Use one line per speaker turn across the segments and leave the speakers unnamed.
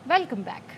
Welcome back.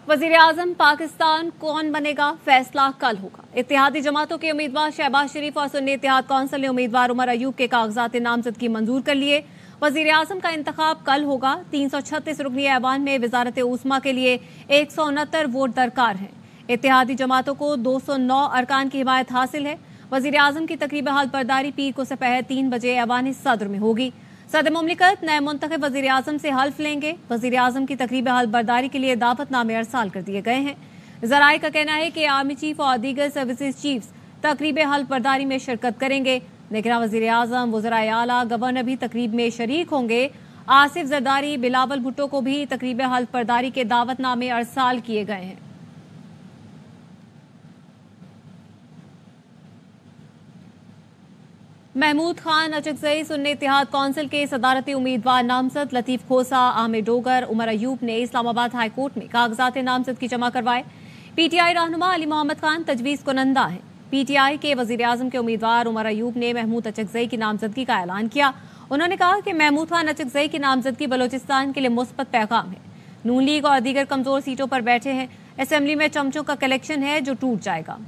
वजीर-ए-आज़म Pakistan कौन बनेगा, फैसला कल होगा। इत्तेहादी जमातों के उम्मीदवार शहबाज शरीफ और सुन्नी इत्तेहाद कौंसिल ने उम्मीदवार उमर अयूब के कागजात नामजदगी मंजूर कर लिए। वजीर-ए-आज़म का इंतखाब कल होगा। 336 रुकनी ऐवान में वजारत उस्मा के लिए 169 वोट दरकार हैं। इत्तेहादी जमातों को 209 अरकान की हिमायत हासिल है। वजीर-ए-आज़म की तकरीब हल्फ बर्दारी पीर को दोपहर 3 बजे ऐवान सदर में होगी। सदर मुमलिकत नए मुंतखब वजीर-ए-आज़म से हल्फ लेंगे। वजीर-ए-आज़म की तकरीब हल्फ बर्दारी के लिए दावतनामे अरसाल कर दिए गए हैं। ज़राए का कहना है कि आर्मी चीफ और दीगर सर्विसेज चीफ्स तकरीब हल्फ बर्दारी में शिरकत करेंगे। लेकिन वजीर-ए-आज़म, वज़राए आला, गवर्नर भी तकरीब में शरीक होंगे। आसिफ जरदारी, बिलावल भुट्टो को भी तकरीब हल्फ बर्दारी के दावतनामे अरसाल किए गए हैं। महमूद खान अचकजई सुन्नी इत्तेहाद कौंसिल के सदारती उम्मीदवार नामजद लतीफ खोसा, आमिर डोगर, उमर अयूब ने इस्लामाबाद हाई कोर्ट में कागजात नामजदगी जमा करवाए। पीटीआई रहनुमा अली मोहम्मद खान तजवीज़ कुनंदा है। पीटीआई के वजीर-ए-आज़म के उम्मीदवार उमर अयूब ने महमूद अचकजई की नामजदगी का ऐलान किया। उन्होंने कहा कि महमूद खान अचकजई की नामजदगी बलोचिस्तान के लिए मुस्बत पैगाम है। नून लीग और दीगर कमजोर सीटों पर बैठे हैं। असेंबली में चमचों का कलेक्शन है जो टूट जाएगा।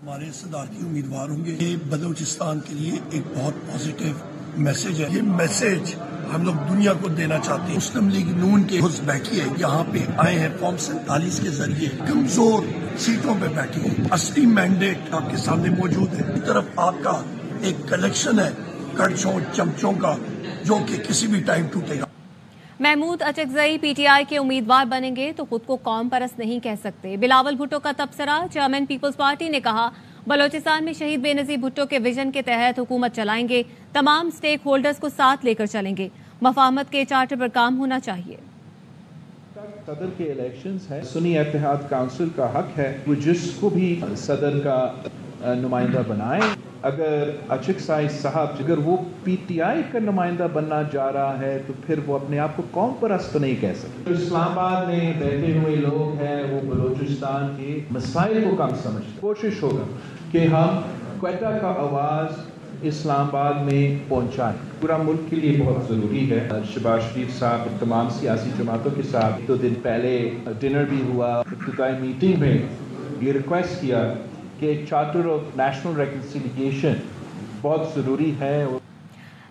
हमारे सदारती उम्मीदवार होंगे। ये बलूचिस्तान के लिए एक बहुत पॉजिटिव मैसेज है। ये मैसेज हम लोग दुनिया को देना चाहते हैं। मुस्लिम लीग नून के बैठी है, यहाँ पे आए हैं फॉर्म 47 के जरिए, कमजोर सीटों पे बैठे हैं। असली मैंडेट आपके सामने मौजूद है। एक तरफ आपका एक कलेक्शन है कड़छों चमचों का, जो कि किसी भी टाइम टूटेगा।
महमूद अचकजई पीटीआई के उम्मीदवार बनेंगे तो खुद को कौम परस्त नहीं कह सकते। बिलावल भुट्टो का तबसरा। चेयरमैन पीपल्स पार्टी ने कहा, बलोचिस्तान में शहीद बेनजीर भुट्टो के विजन के तहत हुकूमत चलाएंगे। तमाम स्टेक होल्डर्स को साथ लेकर चलेंगे। मफाहमत के चार्टर पर काम होना चाहिए।
सदर के इलेक्शंस है, सुन्नी इत्तेहाद काउंसिल का हक है वो जिसको भी सदर का नुमाइंदा बनाए। अगर अचकजई साहब अगर वो पीटीआई का नुमाइंदा बनना जा रहा है तो फिर वो अपने आप को कौम परस्त नहीं कह सकते। तो इस्लामाबाद में बैठे हुए लोग हैं वो बलूचिस्तान के मसाइल को कम समझते। कोशिश होगा कि हम क्वेटा का आवाज़ इस्लामाबाद में पहुंचाएं। पूरा मुल्क के लिए बहुत ज़रूरी है। शहबाज शरीफ साहब तमाम सियासी जमातों के साथ 2 दिन पहले डिनर भी हुआ। इब्तिदाई मीटिंग में ये रिक्वेस्ट किया कि चार्टर ऑफ नेशनल रिकन्सिलिएशन बहुत ज़रूरी है।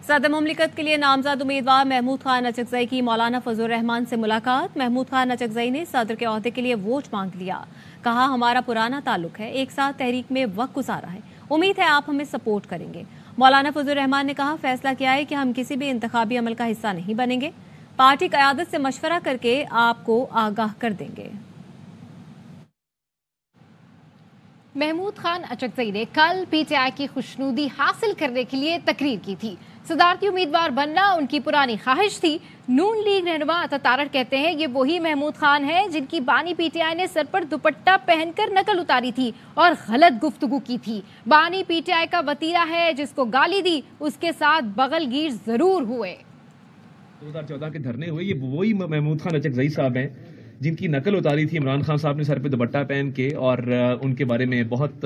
सदर मुमलिकत के लिए नामजद उम्मीदवार महमूद खान अचकजई की मौलाना फजल रहमान से मुलाकात। महमूद खान अचकजई ने सदर के ओहदे के लिए वोट मांग लिया। कहा, हमारा पुराना ताल्लुक है, एक साथ तहरीक में वक्त गुजारा है, उम्मीद है आप हमें सपोर्ट करेंगे। मौलाना फजल रहमान ने कहा, फैसला किया है कि हम किसी भी इंतखाबी अमल का हिस्सा नहीं बनेंगे। पार्टी क़यादत से मशवरा करके आपको आगाह कर देंगे।
महमूद खान अचकजई ने कल पीटीआई की खुशनुदी हासिल करने के लिए तकरीर की थी। सदारती उम्मीदवार बनना उनकी पुरानी ख्वाहिश थी। नून लीग रहनुमा अता तारड़ कहते हैं ये वही महमूद खान है जिनकी बानी पीटीआई ने सर पर दुपट्टा पहनकर नकल उतारी थी और गलत गुफ्तगू की थी। बानी पीटीआई का वतीरा है, जिसको गाली दी उसके साथ बगलगीर जरूर हुए।
2014 के धरने हुए, ये वही महमूद खान अचकजई साहब हैं जिनकी नकल उतारी थी इमरान खान साहब ने सर पे दुपट्टा पहन के और उनके बारे में बहुत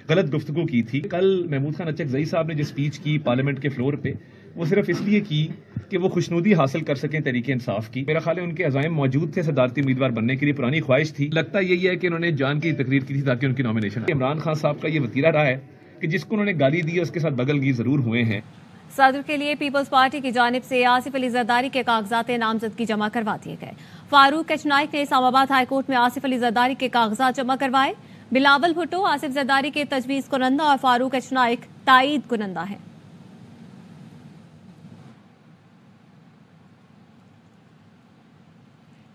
गलत गुफ्तगू की थी। कल महमूद खान अचकजई साहब ने जो स्पीच की पार्लियामेंट के फ्लोर पे, वो सिर्फ इसलिए की कि वो खुशनुदी हासिल कर सकें तरीके इंसाफ की। मेरा ख्याल है उनके अज़ाइम मौजूद थे सदारती उम्मीदवार बनने के लिए, पुरानी ख्वाहिश थी। लगता यही है कि उन्होंने जान की तकरीर की थी ताकि उनकी नॉमिनेशन। इमरान खान साहब का ये वतीरा रहा है कि जिसको उन्होंने गाली दी है उसके साथ बगलगीर जरूर हुए हैं।
सदर के लिए पीपल्स पार्टी की जानिब से आसिफ अली जरदारी के कागजात नामजदगी जमा करवा दिए गए। फारूक एचनाइक ने इस्लामाबाद हाईकोर्ट में आसिफ अली जरदारी के कागजात जमा करवाए। बिलावल भुट्टो आसिफ जरदारी के तजवीज़ कुनंदा और फारूक एचनाइक ताईद कुनंदा हैं।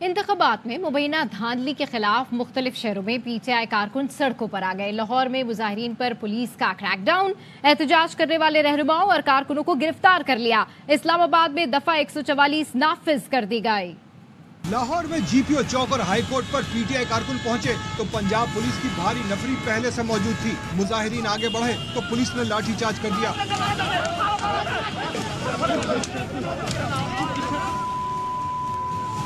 इंतखाबात में मुबैना धांधली के खिलाफ मुख्तलिफ शहरों में पीटीआई कारकुन सड़कों पर आ गए। लाहौर में मुजाहिरीन पर पुलिस का क्रैकडाउन, एहतजाज करने वाले रहनुमाओं और कारकुनों को गिरफ्तार कर लिया। इस्लामाबाद में दफा 144 नाफिज कर दी गई।
लाहौर में जीपीओ चौक और हाई कोर्ट पर पीटीआई कारकुन पहुंचे तो पंजाब पुलिस की भारी नफरी पहले से मौजूद थी। मुजाहिरीन आगे बढ़े तो पुलिस ने लाठीचार्ज कर दिया।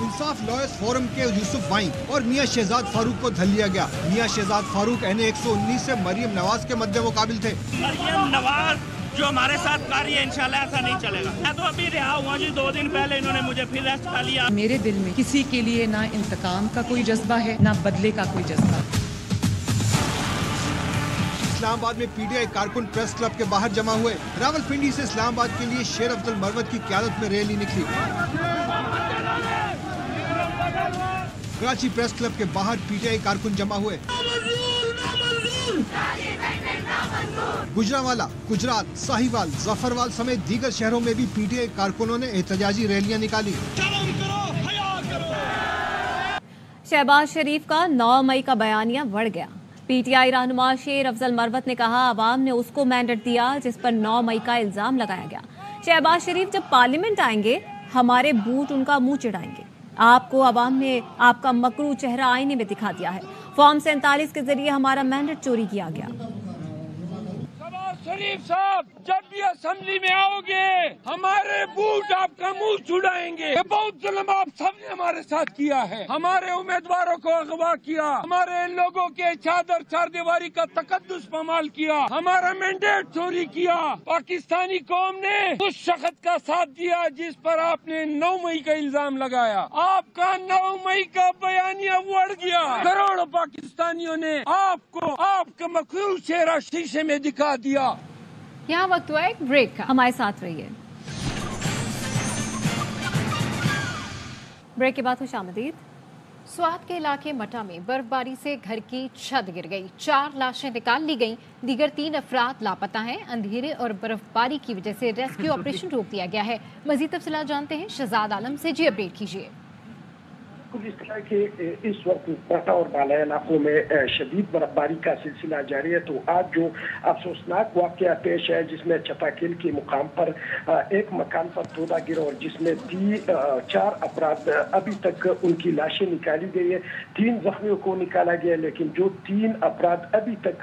इंसाफ लॉयर्स फोरम के यूसुफ वाई और मियां शहजाद फारूक को धर लिया गया। मियां शहजाद फारूक NA 119 से मरियम नवाज के मद्दे मुकाबिल थे।
मरियम नवाज जो हमारे साथ कार्य है इंशाल्लाह ऐसा नहीं चलेगा। मैं तो अभी रिहा हुआ जी, 2 दिन पहले इन्होंने मुझे फिर अरेस्ट कर लिया।
मेरे दिल में किसी के लिए ना इंतकाम का कोई जज्बा है, ना बदले का कोई जज्बा।
इस्लामाबाद में पीटीआई कारकुन प्रेस क्लब के बाहर जमा हुए। रावलपिंडी से इस्लामाबाद के लिए शेर अफजल मरवत की क़यादत में रैली निकली। कराची प्रेस क्लब के बाहर पीटीआई कारकुन जमा हुए। गुजरांवाला, गुजरात, साहिवाल, जफरवाल समेत दीगर शहरों में भी पीटीआई कारकुनों ने एहतजाजी रैलियां निकाली।
शहबाज शरीफ का 9 मई का बयानिया बढ़ गया। पीटीआई रहनुमा शेर अफजल मरवत ने कहा अवाम ने उसको मैंडेट दिया जिस पर 9 मई का इल्जाम लगाया गया। शहबाज शरीफ जब पार्लियामेंट आएंगे हमारे बूट उनका मुंह चिढ़ाएंगे। आपको अवाम ने आपका मकरू चेहरा आईने में दिखा दिया है। फॉर्म 47 के जरिए हमारा मैंडेट चोरी किया गया।
शरीफ साहब जब भी असेंबली में आओगे हमारे बूट आपका मुंह छुड़ाएंगे। ये बहुत जुल्म आप सबने हमारे साथ किया है। हमारे उम्मीदवारों को अगवा किया, हमारे लोगों के चादर चारदीवारी का तकद्दुस पामाल किया, हमारा मैंडेट चोरी किया। पाकिस्तानी कौम ने उस शख्स का साथ दिया जिस पर आपने 9 मई का इल्जाम लगाया। आपका 9 मई का बयानिया बढ़ गया। करोड़ों पाकिस्तानियों ने आपको आपका मखरूज चेहरा शीशे में दिखा दिया।
यहाँ वक्त हुआ एक ब्रेक का,
हमारे साथ रहिए। ब्रेक के बाद खुशामदीद।
स्वात के इलाके मटा में बर्फबारी से घर की छत गिर गई। 4 लाशें निकाल ली गईं। दीगर 3 अफराद लापता हैं। अंधेरे और बर्फबारी की वजह से रेस्क्यू ऑपरेशन रोक दिया गया है। मजीद तफसीलात जानते हैं शहजाद आलम से। जी अपडेट कीजिए।
इस तरह के इस वक्त मटा और बाला इलाकों में शदीद बर्फबारी का सिलसिला जारी है। तो आज जो अफसोसनाक वाकया पेश है जिसमें चपाकिल के मुकाम पर एक मकान पर तोदा गिरा और जिसमें 4 अफराद अभी तक उनकी लाशें निकाली गई है। 3 जख्मियों को निकाला गया, लेकिन जो 3 अफराद अभी तक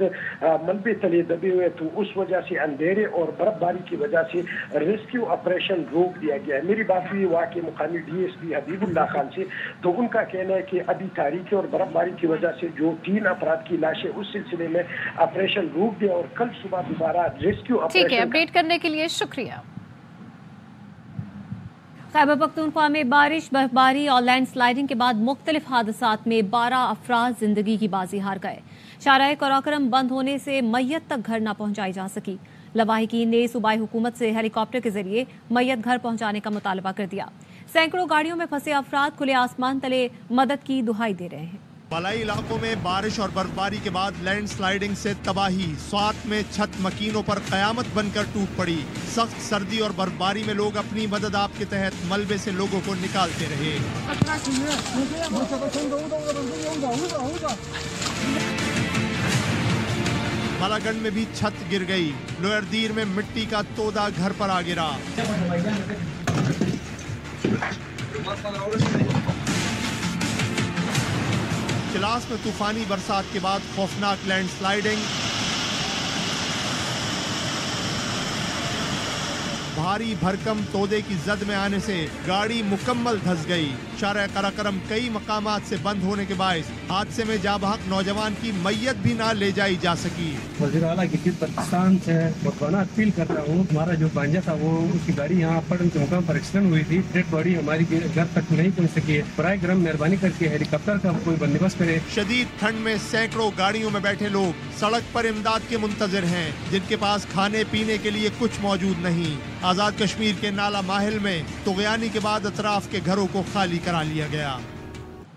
मलबे तले दबे हुए तो उस वजह से अंधेरे और बर्फबारी की वजह से रेस्क्यू ऑपरेशन रोक दिया गया है। मेरी बात हुई वहाँ के मुकामी DSP हबीबुल्लाह खान से, तो उनका कहना है कि अभी तारीखी और बर्फबारी की वजह से जो 3 अफराद की लाशें उस सिलसिले में ऑपरेशन रोक दिया और कल सुबह दोबारा रेस्क्यू ऑपरेशन।
ठीक है, अपडेट करने के लिए शुक्रिया।
खैबर पख्तूनख्वा में बारिश, बर्फबारी और लैंडस्लाइडिंग के बाद मुख्तलिफ हादसात में 12 अफराद जिंदगी की बाजी हार गए। शाहराह कराकरम बंद होने से मैयत तक घर न पहुंचाई जा सकी। लवाहिकीन ने सूबाई हुकूमत से हेलीकॉप्टर के जरिए मैयत घर पहुंचाने का मुतालबा कर दिया। सैकड़ों गाड़ियों में फंसे अफराद खुले आसमान तले मदद की दुहाई दे रहे हैं।
मलाई इलाकों में बारिश और बर्फबारी के बाद लैंडस्लाइडिंग से तबाही। स्वात में छत मकीनों पर कयामत बनकर टूट पड़ी। सख्त सर्दी और बर्फबारी में लोग अपनी मदद आप के तहत मलबे से लोगों को निकालते रहे। बालागढ़ में भी छत गिर गई। लोअर दीर में मिट्टी का तोदा घर पर आ गिरा। चिलास में तूफानी बरसात के बाद खौफनाक लैंडस्लाइडिंग। भारी भरकम तोदे की जद में आने से गाड़ी मुकम्मल धंस गई। शाहराह कराकरम कई मकामात से बंद होने के बायस हादसे में जाबहक नौजवान की मैयत भी ना ले जाई जा सकी।
वज़ीर आला की पाकिस्तान से मुतवाना अपील कर रहा हूँ। हमारा जो भांजा था वो उसकी गाड़ी यहाँ पटन के मुकाम पर एक्सीडेंट हुई थी। डेड बॉडी हमारी घर तक नहीं पहुँच सकी है। बराए करम मेहरबानी करके हेलीकॉप्टर का कोई बंदोबस्त करे।
शदीद ठंड में सैकड़ों गाड़ियों में बैठे लोग सड़क पर इमदाद के मुंतजिर हैं, जिनके पास खाने पीने के लिए कुछ मौजूद नहीं। आजाद कश्मीर के नाला माहिल में तुगयानी के बाद अतराफ के घरों को खाली करा लिया गया।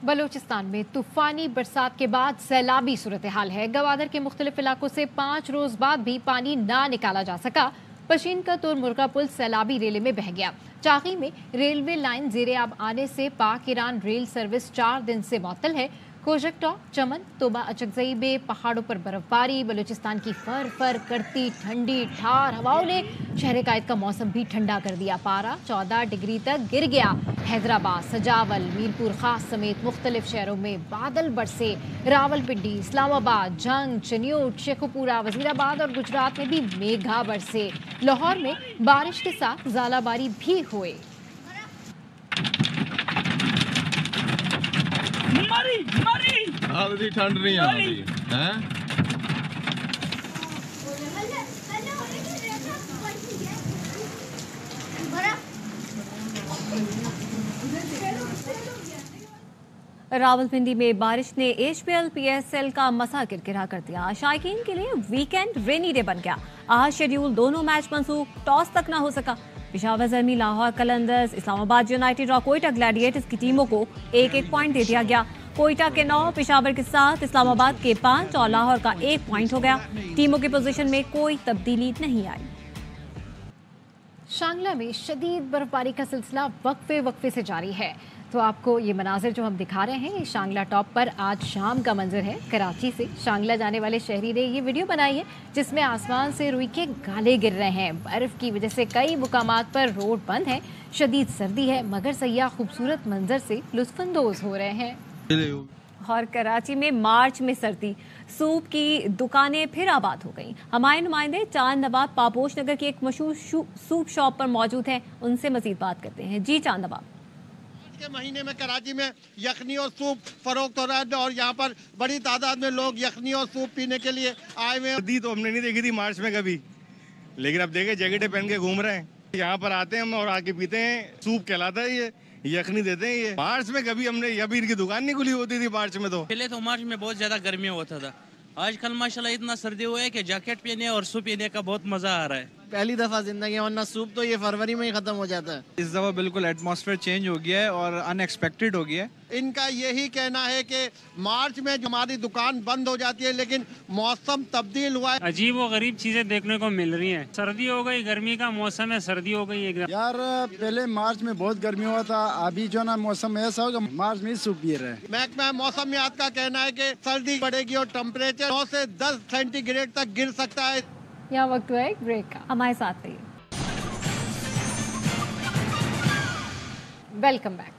बलूचिस्तान में तूफानी बरसात के बाद सैलाबी सूरत हाल है। गवादर के मुख्तलिफ इलाकों से 5 रोज बाद भी पानी ना निकाला जा सका। पशीन का तोर मुर्गा पुल सैलाबी रेले में बह गया। चाकी में रेलवे लाइन जेरे आब आने से पाक ईरान रेल सर्विस 4 दिन से मअतल है। कोजकटॉक, चमन, तोबा अचकजई में पहाड़ों पर बर्फबारी। बलूचिस्तान की फर फर करती ठंडी ठार हवाओं ने शहर कायद का मौसम भी ठंडा कर दिया। पारा 14 डिग्री तक गिर गया। हैदराबाद, सजावल, मीरपुर खास समेत मुख्तलिफ शहरों में बादल बरसे। रावलपिंडी, इस्लामाबाद, जंग, चनियोट, शेखुपुरा, वजीराबाद और गुजरात में भी मेघा बरसे। लाहौर में बारिश के साथ ज़ालाबारी भी हुए।
ठंड नहीं आ
रावलपिंडी में बारिश ने HPL PSL का मसा किरकिरा कर दिया। शायकीन के लिए वीकेंड रेनी डे बन गया। आज शेड्यूल दोनों मैच मनसूख, टॉस तक ना हो सका। पेशावर ज़र्मी, लाहौर कलंदर्स, इस्लामाबाद यूनाइटेड और कोयटा ग्लैडिएटर्स की टीमों को एक एक पॉइंट दे दिया गया। कोयटा के 9, पेशावर के 7, इस्लामाबाद के 5 और लाहौर का 1 पॉइंट हो गया। टीमों की पोजीशन में कोई तब्दीली नहीं आई।
शांगला में शदीद बर्फबारी का सिलसिला वक्फे से जारी है। तो आपको ये मनाजिर जो हम दिखा रहे हैं, ये शांगला टॉप पर आज शाम का मंजर है। कराची से शांगला जाने वाले शहरी ने ये वीडियो बनाई है जिसमें आसमान से रुई के गाले गिर रहे हैं। बर्फ की वजह से कई मुकामात पर रोड बंद है। शदीद सर्दी है मगर सयाह खूबसूरत मंजर से लुत्फानंदोज हो रहे हैं।
और कराची में मार्च में सर्दी, सूप की दुकानें फिर आबाद हो गईं। हमारे नुमाइंदे चांद नवाब पापोश नगर की एक मशहूर सूप शॉप पर मौजूद हैं, उनसे मजीद बात करते हैं। जी चांद नवाब।
के महीने में कराची में यखनी और सूप फरोख्त हो रहा है और यहाँ पर बड़ी तादाद में लोग यखनी और सूप पीने के लिए आए हुए हैं।
सर्दी तो हमने नहीं देखी थी मार्च में कभी, लेकिन अब देखे जैकेटें पहन के घूम रहे हैं। यहाँ पर आते हैं हम और आके पीते हैं। सूप कहलाता है ये, यखनी देते हैं ये। मार्च में कभी हमने अभी इनकी दुकान नहीं खुली होती थी मार्च में। तो
पहले तो मार्च में बहुत ज्यादा गर्मी होता था। आजकल माशाल्लाह इतना सर्दी हुआ है कि जैकेट पहने और सूप पीने का बहुत मजा आ रहा है।
पहली दफा जिंदगी, वरना सूप तो ये फरवरी में ही खत्म हो जाता है।
इस दफा बिल्कुल एटमॉस्फेयर चेंज हो गया है और अनएक्सपेक्टेड हो गया है।
इनका यही कहना है कि मार्च में हमारी दुकान बंद हो जाती है लेकिन मौसम तब्दील हुआ है।
अजीब व गरीब चीजें देखने को मिल रही हैं। सर्दी हो गई, गर्मी का मौसम है, सर्दी हो गई एकदम।
यार पहले मार्च में बहुत गर्मी हुआ था, अभी जो ना मौसम ऐसा होगा मार्च में सूप पी रहे हैं।
महकमा मौसमियात का कहना है कि सर्दी बढ़ेगी और टेम्परेचर 9 से 10 सेंटीग्रेड तक गिर सकता है।
यहाँ वक्त हुआ है ब्रेक का,
हमारे साथ रहिए।
Welcome back.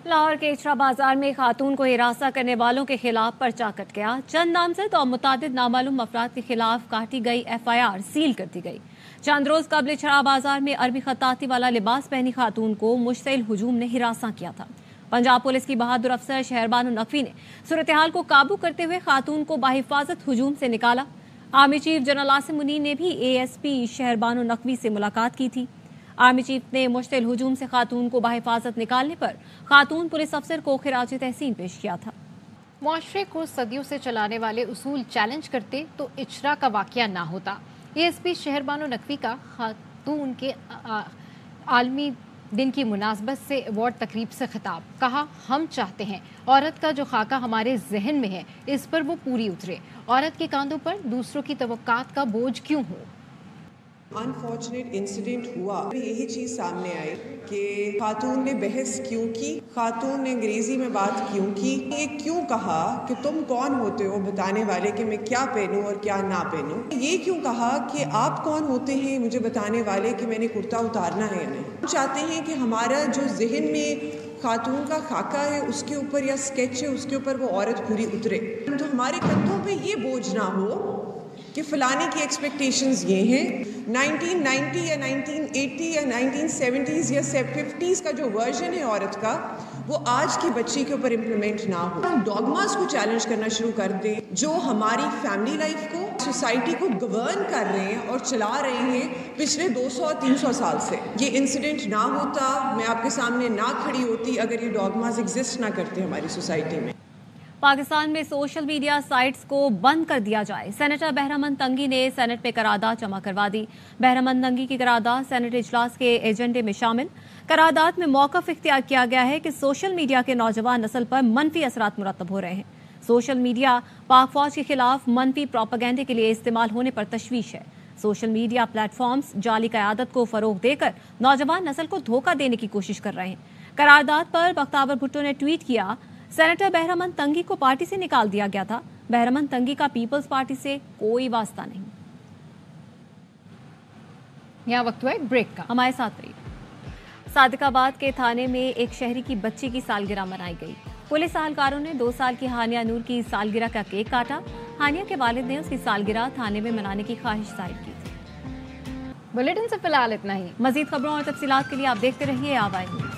लाहौर के इचरा बाजार में खातून को हिरासा करने वालों के खिलाफ पर्चा कट गया। चंद नामजद और मुतादिद नामालूम अफराद के खिलाफ काटी गई FIR सील कर दी गई। चंद रोज कबल इचरा बाजार में अरबी खत्ताती वाला लिबास पहनी खातून को मुश्तइल हुजूम ने हिरासा किया था। पंजाब पुलिस की बहादुर अफसर शहरबानो नकवी ने सूरत हाल को काबू करते हुए खातून को बाहिफाजत हुजूम से निकाला। Army chief general Asim Munir ने भी ASP शहरबानो नकवी से मुलाकात की थी। आर्मी चीफ ने मुश्तइल हुजूम से खातून को बाहिफाजत निकालने पर खातून पुलिस अफसर को खिराज तहसीन पेश किया था।
मुआशरे को सदियों से चलाने वाले उसूल चैलेंज करते तो इचरा का वाकया ना होता। ASP शहरबानो नकवी का खातून के आलमी दिन की मुनासबत से अवार्ड तकरीब से खिताब। कहा, हम चाहते हैं औरत का जो खाका हमारे जहन में है इस पर वो पूरी उतरे। औरत के कांधों पर दूसरों की तवक्कात का बोझ क्यों हो।
अनफॉर्चुनेट इंसिडेंट हुआ, यही चीज़ सामने आई कि खातून ने बहस क्यों की, खातून ने अंग्रेजी में बात क्यों की, ये क्यों कहा कि तुम कौन होते हो बताने वाले कि मैं क्या पहनूं और क्या ना पहनूं, ये क्यों कहा कि आप कौन होते हैं मुझे बताने वाले कि मैंने कुर्ता उतारना है या नहीं। हम चाहते हैं कि हमारा जो जहन में खातून का खाका है उसके ऊपर या स्केच है उसके ऊपर वो औरत पूरी उतरे, तो हमारे कंधों पे ये बोझ ना हो कि फलाने की एक्सपेक्टेशंस ये हैं। 1990 या 1980 या 1970s या 50s का जो वर्जन है औरत का वो आज की बच्ची के ऊपर इम्प्लीमेंट ना हो। हम डॉगमास को चैलेंज करना शुरू कर दें जो हमारी फैमिली लाइफ को, सोसाइटी को गवर्न कर रहे हैं और चला रहे हैं पिछले 200-300 साल से। ये इंसिडेंट ना होता, मैं आपके सामने ना खड़ी होती अगर ये डॉगमास एग्जिस्ट ना करते हमारी सोसाइटी में।
पाकिस्तान में सोशल मीडिया साइट्स को बंद कर दिया जाए। सेनेटर बहरामन तंगी ने सेनेट में करारदाद जमा करवा दी। बहरामन तंगी की करारदाद सेनेट इजलास के एजेंडे में शामिल। करारदाद में मौक़िफ़ इख्तियार किया गया है कि सोशल मीडिया के नौजवान नस्ल पर मनफी असरात मुरतब हो रहे हैं। सोशल मीडिया पाक फौज के खिलाफ मनफी प्रोपेगेंडे के लिए इस्तेमाल होने पर तशवीश है। सोशल मीडिया प्लेटफॉर्म्स जाली क़यादत को फरोग देकर नौजवान नस्ल को धोखा देने की कोशिश कर रहे हैं। करारदाद पर बख्तावर भुट्टो ने ट्वीट किया, सेनेटर बहरामन तंगी को पार्टी से निकाल दिया गया था। बहरामन तंगी का पीपल्स पार्टी से कोई वास्ता नहीं।
यहाँ वक्त हुआ ब्रेक का,
हमारे साथ रहिए। सादिकाबाद के थाने में एक शहरी की बच्ची की सालगिरह मनाई गई। पुलिस अहलकारों ने 2 साल की हानिया नूर की सालगिरह का केक काटा। हानिया के वालिद ने उसकी सालगिरह थाने में मनाने की ख्वाहिश जाहिर की थी।
बुलेटिन से फिलहाल इतना ही।
मजीद खबरों और तफसीलात के लिए आप देखते रहिए आवाज़ न्यूज़।